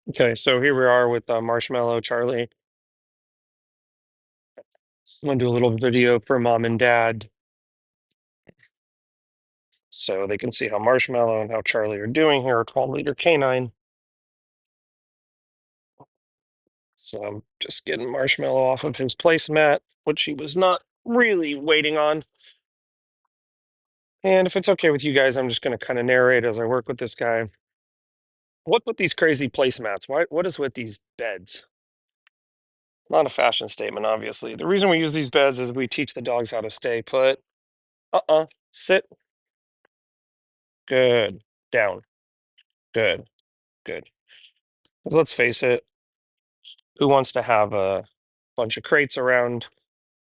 Okay, so here we are with Marshmallow Charlie. I'm gonna do a little video for mom and dad so they can see how Marshmallow and how Charlie are doing here, a 12-liter canine. So I'm just getting Marshmallow off of his placemat, which he was not really waiting on. And if it's okay with you guys, I'm just gonna kind of narrate as I work with this guy. What with these crazy placemats? What is with these beds? Not a fashion statement, obviously. The reason we use these beds is we teach the dogs how to stay put. Sit. Good. Down. Good. Good. 'Cause let's face it, who wants to have a bunch of crates around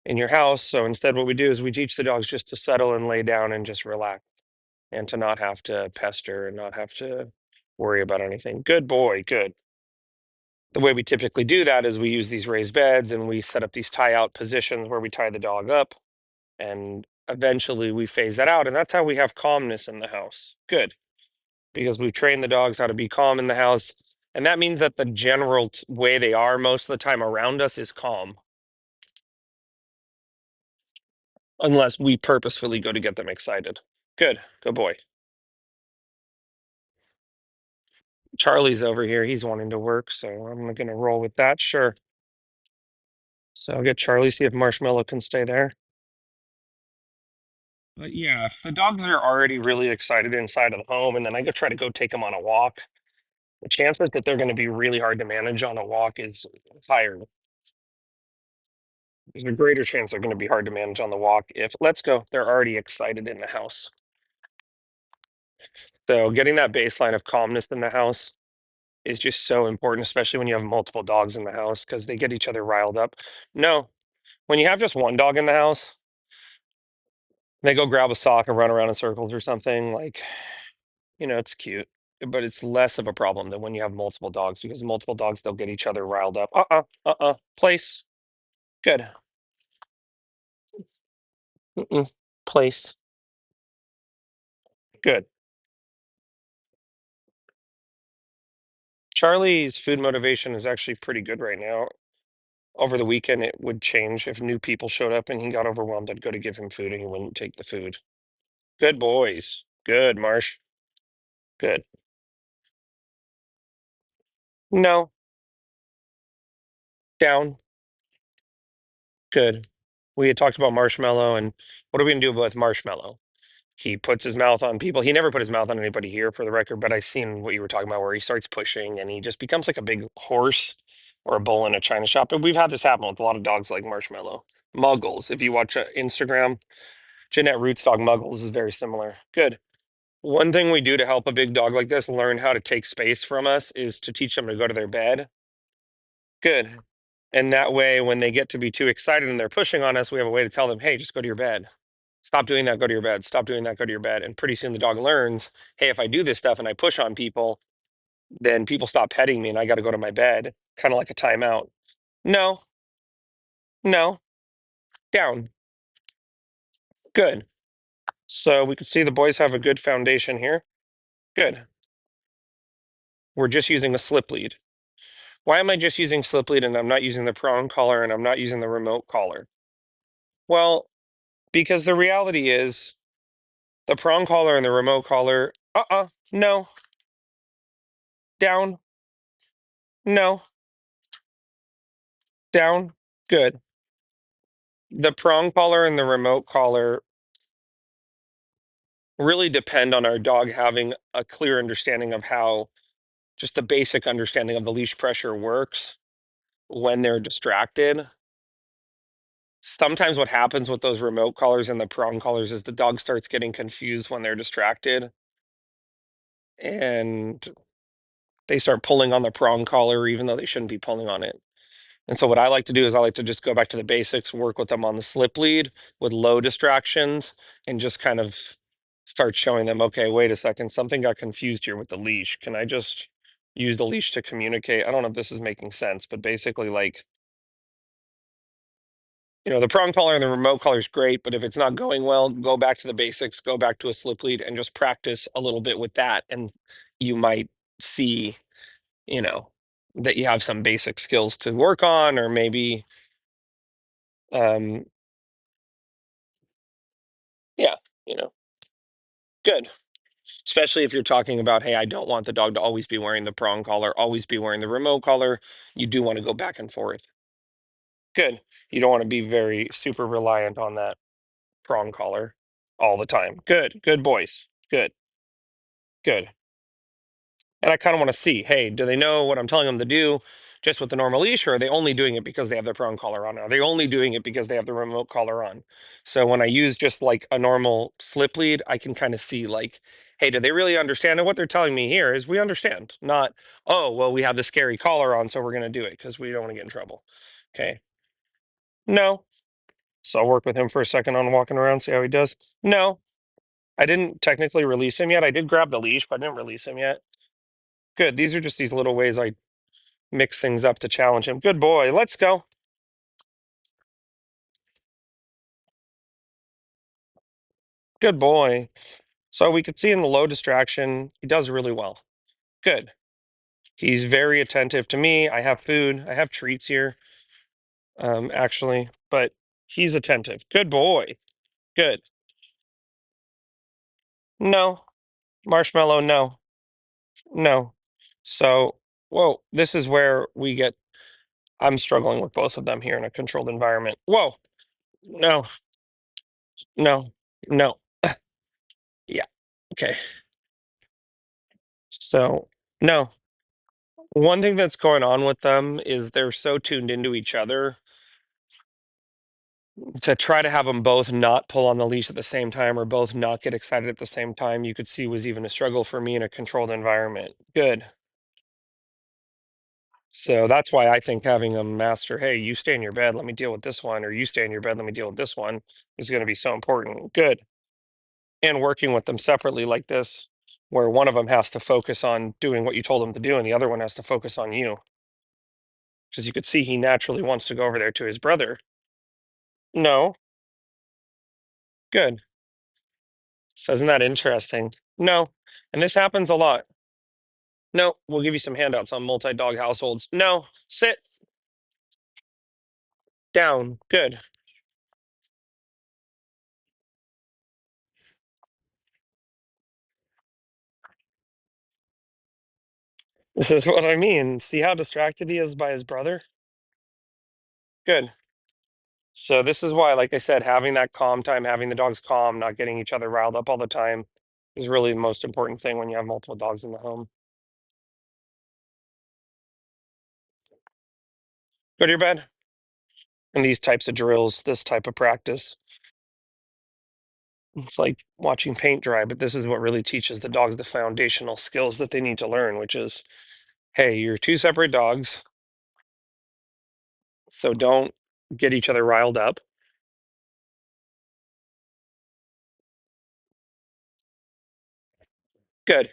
in your house? So instead, what we do is we teach the dogs just to settle and lay down and just relax and to not have to pester and not have to worry about anything. Good boy. Good. The way we typically do that is we use these raised beds and we set up these tie out positions where we tie the dog up and eventually we phase that out. And that's how we have calmness in the house. Good. Because we've trained the dogs how to be calm in the house. And that means that the general way they are most of the time around us is calm, unless we purposefully go to get them excited. Good, good boy. Charlie's over here. He's wanting to work, so I'm going to roll with that. Sure. So I'll get Charlie, see if Marshmallow can stay there. But yeah, if the dogs are already really excited inside of the home, and then I go try to go take them on a walk, the chances that they're going to be really hard to manage on a walk is higher. There's a greater chance they're going to be hard to manage on the walk if, let's go, they're already excited in the house. So getting that baseline of calmness in the house is just so important, especially when you have multiple dogs in the house because they get each other riled up. No, when you have just one dog in the house, they go grab a sock and run around in circles or something. Like, it's cute, but it's less of a problem than when you have multiple dogs because multiple dogs, they'll get each other riled up. Place. Good. Mm-mm. Place. Good. Charlie's food motivation is actually pretty good right now. Over the weekend, it would change if new people showed up and he got overwhelmed. I'd go to give him food and he wouldn't take the food. Good boys. Good, Marsh. Good. No, down. Good. We had talked about Marshmallow, and what are we gonna do with Marshmallow? He puts his mouth on people. He never put his mouth on anybody here, for the record, but I seen what you were talking about, where he starts pushing and he just becomes like a big horse or a bull in a china shop. And we've had this happen with a lot of dogs like Marshmallow. Muggles. If you watch Instagram, Jeanette Root's dog Muggles is very similar. Good. One thing we do to help a big dog like this learn how to take space from us is to teach them to go to their bed. Good. And that way, when they get to be too excited and they're pushing on us, we have a way to tell them, hey, just go to your bed. Stop doing that, go to your bed. Stop doing that, go to your bed. And pretty soon the dog learns, hey, if I do this stuff and I push on people, then people stop petting me and I got to go to my bed, kind of like a timeout. No, no, down. Good. So we can see the boys have a good foundation here. Good. We're just using a slip lead. Why am I just using slip lead and I'm not using the prong collar and I'm not using the remote collar? Well, because the reality is the prong collar and the remote collar, no, down, no, down, good. The prong collar and the remote collar really depend on our dog having a clear understanding of how just the basic understanding of the leash pressure works when they're distracted. Sometimes what happens with those remote collars and the prong collars is the dog starts getting confused when they're distracted and they start pulling on the prong collar even though they shouldn't be pulling on it. And so what I like to do is I like to just go back to the basics, work with them on the slip lead with low distractions, and just kind of start showing them, okay, wait a second, something got confused here with the leash. Can I just use the leash to communicate? I don't know if this is making sense, but basically, like, the prong collar and the remote collar is great, but if it's not going well, go back to the basics, go back to a slip lead, and just practice a little bit with that, and you might see, you know, that you have some basic skills to work on, or maybe, um, yeah, you know, good. Especially if you're talking about, hey, I don't want the dog to always be wearing the prong collar, always be wearing the remote collar. You do want to go back and forth. Good. You don't want to be very super reliant on that prong collar all the time. Good. Good boys. Good. Good. And I kind of want to see, hey, do they know what I'm telling them to do just with the normal leash, or are they only doing it because they have their prong collar on? Are they only doing it because they have the remote collar on? So when I use just like a normal slip lead, I can kind of see like, hey, do they really understand? And what they're telling me here is we understand, not, oh, well, we have the scary collar on, so we're going to do it because we don't want to get in trouble. Okay. No. So I'll work with him for a second on walking around, see how he does. No, I didn't technically release him yet. I did grab the leash, but I didn't release him yet. Good. These are just these little ways I mix things up to challenge him. Good boy. Let's go. Good boy. So we could see in the low distraction, he does really well. Good. He's very attentive to me. I have food. I have treats here, actually, but he's attentive. Good boy. Good. No. Marshmallow, no. No. So, whoa, this is where we get, I'm struggling with both of them here in a controlled environment. Whoa. No, no, no. Yeah. Okay. So, no. One thing that's going on with them is they're so tuned into each other to try to have them both not pull on the leash at the same time or both not get excited at the same time, you could see was even a struggle for me in a controlled environment. Good. So that's why I think having a master, hey, you stay in your bed, let me deal with this one, or you stay in your bed, let me deal with this one, is going to be so important. Good. And working with them separately like this, where one of them has to focus on doing what you told him to do, and the other one has to focus on you. Because you could see he naturally wants to go over there to his brother. No, good. So isn't that interesting? No. And this happens a lot. No, we'll give you some handouts on multi-dog households. No, sit down. Good. This is what I mean. See how distracted he is by his brother? Good. So this is why, like I said, having that calm time, having the dogs calm, not getting each other riled up all the time is really the most important thing when you have multiple dogs in the home. Go to your bed. And these types of drills, this type of practice, it's like watching paint dry, but this is what really teaches the dogs the foundational skills that they need to learn, which is, hey, you're two separate dogs, so don't get each other riled up. Good.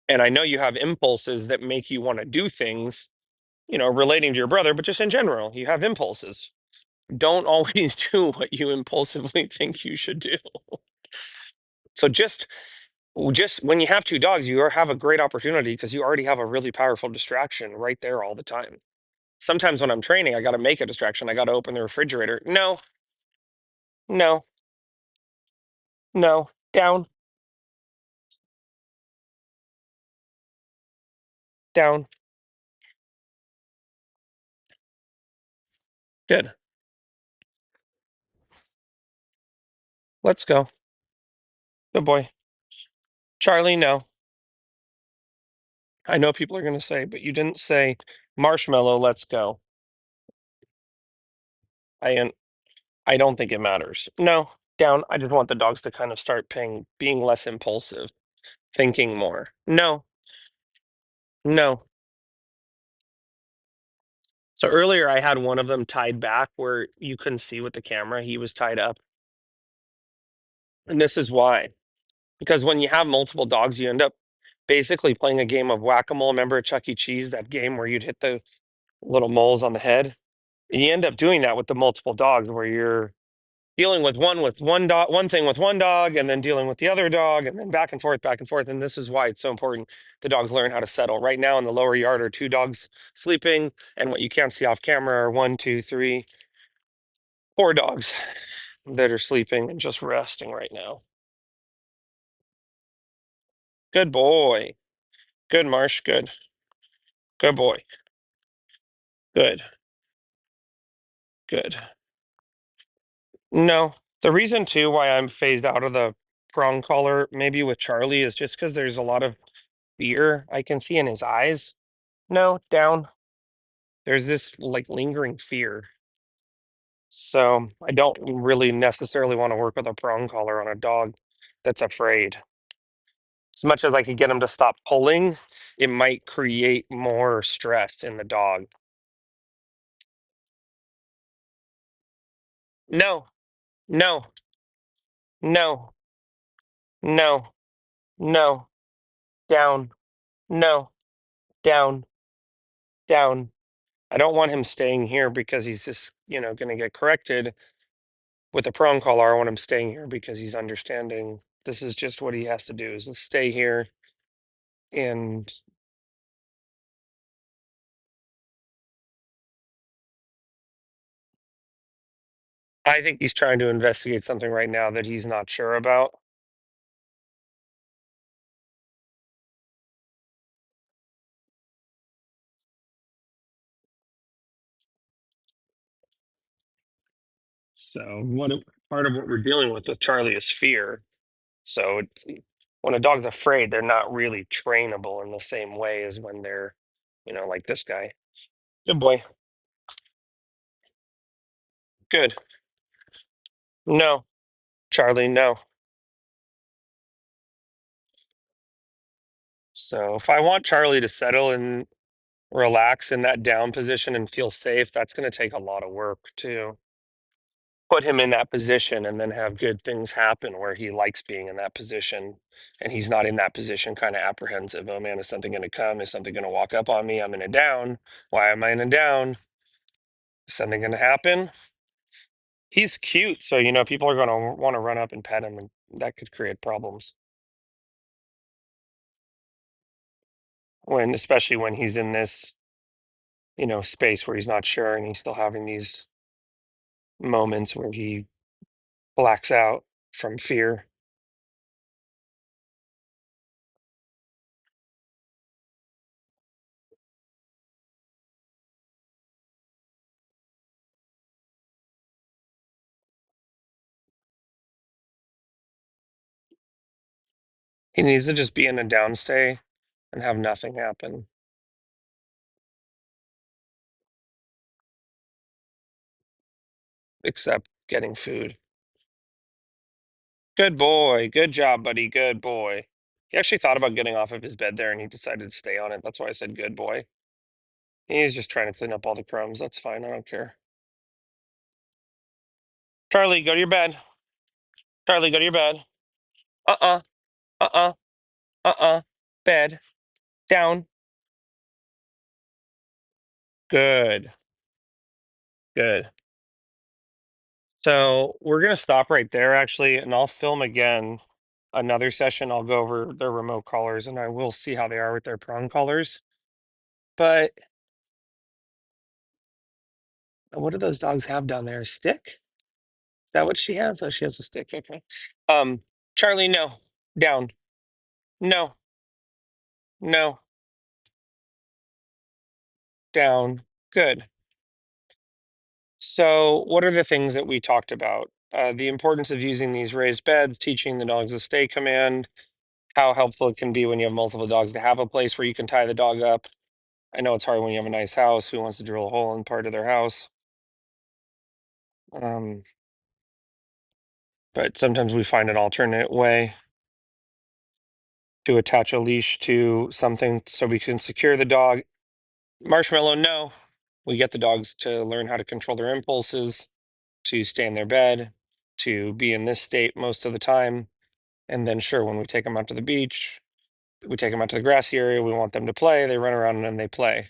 And I know you have impulses that make you want to do things, relating to your brother, but just in general, you have impulses. Don't always do what you impulsively think you should do. So just when you have two dogs, have a great opportunity because you already have a really powerful distraction right there all the time. Sometimes when I'm training, I got to make a distraction. I got to open the refrigerator. No, no, no, down, down. Good. Let's go. Good boy. Charlie, no. I know people are going to say, but you didn't say marshmallow, let's go. I I don't think it matters. No, down. I just want the dogs to kind of start being less impulsive, thinking more. No, no. So earlier I had one of them tied back where you couldn't see with the camera. He was tied up. And this is why. Because when you have multiple dogs, you end up basically playing a game of whack-a-mole. Remember at Chuck E. Cheese, that game where you'd hit the little moles on the head? You end up doing that with the multiple dogs where you're dealing with one dog, one thing with one dog, and then dealing with the other dog, and then back and forth. And this is why it's so important the dogs learn how to settle. Right now in the lower yard are two dogs sleeping, and what you can't see off camera are one, two, three, four dogs that are sleeping and just resting right now. Good boy. Good, Marsh. Good. Good boy. Good. Good. No, the reason too why I'm phased out of the prong collar, maybe with Charlie, is just because there's a lot of fear I can see in his eyes. No, down. There's this like lingering fear. So I don't really necessarily want to work with a prong collar on a dog that's afraid. As much as I could get him to stop pulling, it might create more stress in the dog. No, no, no, no, no, down, no, down, down. I don't want him staying here because he's just, going to get corrected with a prong collar. I want him staying here because he's understanding this is just what he has to do is to stay here. And I think he's trying to investigate something right now that he's not sure about. So part of what we're dealing with Charlie is fear. So when a dog's afraid, they're not really trainable in the same way as when they're, like this guy. Good boy. Good. No, Charlie, no. So if I want Charlie to settle and relax in that down position and feel safe, that's going to take a lot of work to put him in that position and then have good things happen where he likes being in that position and he's not in that position kind of apprehensive. Oh man, is something going to come? Is something going to walk up on me? I'm in a down. Why am I in a down? Is something going to happen? He's cute, so people are going to want to run up and pet him, and that could create problems especially when he's in this space where he's not sure and he's still having these moments where he blacks out from fear. He needs to just be in a downstay and have nothing happen except getting food. Good boy. Good job, buddy. Good boy. He actually thought about getting off of his bed there and he decided to stay on it. That's why I said good boy. He's just trying to clean up all the crumbs. That's fine. I don't care. Charlie, go to your bed. Charlie, go to your bed. Uh-uh. Uh-uh. Uh-uh. Bed. Down. Good. Good. So we're gonna stop right there actually, and I'll film again another session. I'll go over their remote collars and I will see how they are with their prong collars. But what do those dogs have down there? A stick? Is that what she has? Oh, she has a stick. Okay. Um, Charlie, no. Down. No. No. Down. Good. So, what are the things that we talked about? The importance of using these raised beds, teaching the dogs a stay command, how helpful it can be when you have multiple dogs to have a place where you can tie the dog up. I know it's hard when you have a nice house. Who wants to drill a hole in part of their house? Um, but sometimes we find an alternate way to attach a leash to something so we can secure the dog. Marshmallow, no. We get the dogs to learn how to control their impulses, to stay in their bed, to be in this state most of the time. And then, sure, when we take them out to the beach, we take them out to the grassy area, we want them to play, they run around and then they play.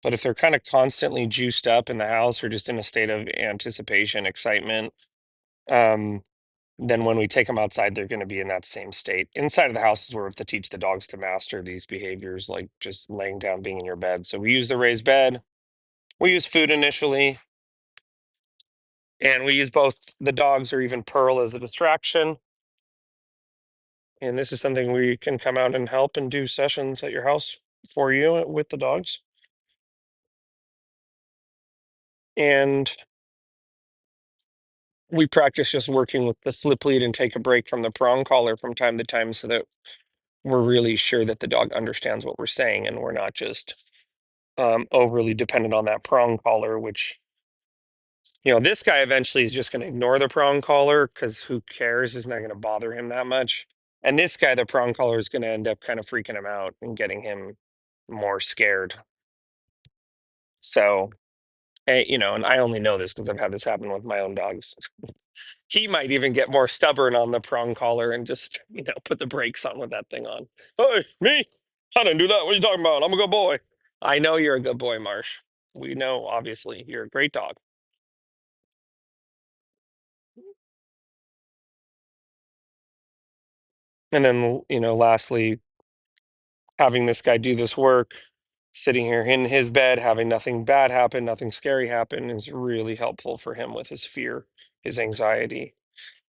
But if they're kind of constantly juiced up in the house or just in a state of anticipation, excitement, Um, then when we take them outside, they're going to be in that same state. Inside of the house is where we have to teach the dogs to master these behaviors, like just laying down, being in your bed. So we use the raised bed. We use food initially, and we use both the dogs or even Pearl as a distraction. And this is something we can come out and help and do sessions at your house for you with the dogs. And we practice just working with the slip lead and take a break from the prong collar from time to time so that we're really sure that the dog understands what we're saying and we're not just overly dependent on that prong collar, which, this guy eventually is just going to ignore the prong collar because who cares? It's not going to bother him that much. And this guy, the prong collar is going to end up kind of freaking him out and getting him more scared. So, and I only know this because I've had this happen with my own dogs. He might even get more stubborn on the prong collar and just, put the brakes on with that thing on. Hey, me? I didn't do that. What are you talking about? I'm a good boy. I know you're a good boy, Marsh. We know, obviously, you're a great dog. And then, lastly, having this guy do this work, sitting here in his bed, having nothing bad happen, nothing scary happen is really helpful for him with his fear, his anxiety.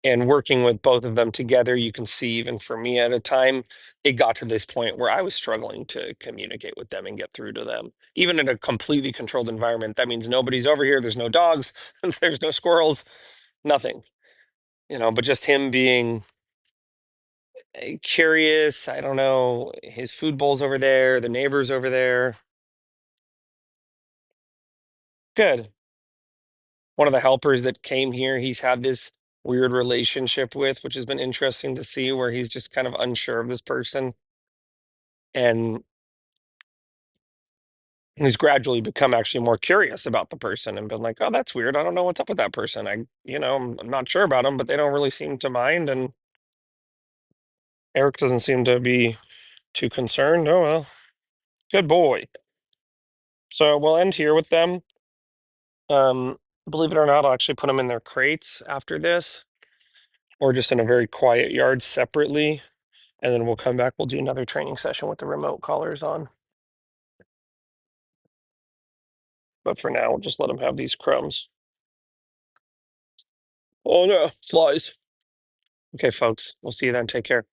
And working with both of them together, you can see even for me at a time, it got to this point where I was struggling to communicate with them and get through to them. Even in a completely controlled environment, that means nobody's over here, there's no dogs, there's no squirrels, nothing. But just him being curious, I don't know, his food bowl's over there, the neighbor's over there. Good. One of the helpers that came here, he's had this weird relationship with, which has been interesting to see where he's just kind of unsure of this person. And he's gradually become actually more curious about the person and been like, "Oh, that's weird. I don't know what's up with that person. I'm not sure about them, but they don't really seem to mind." And Eric doesn't seem to be too concerned. Oh, well, good boy. So we'll end here with them. Um, Believe it or not, I'll actually put them in their crates after this, or just in a very quiet yard separately. And then we'll come back. We'll do another training session with the remote collars on. But for now, we'll just let them have these crumbs. Oh, no, flies. Okay, folks, we'll see you then. Take care.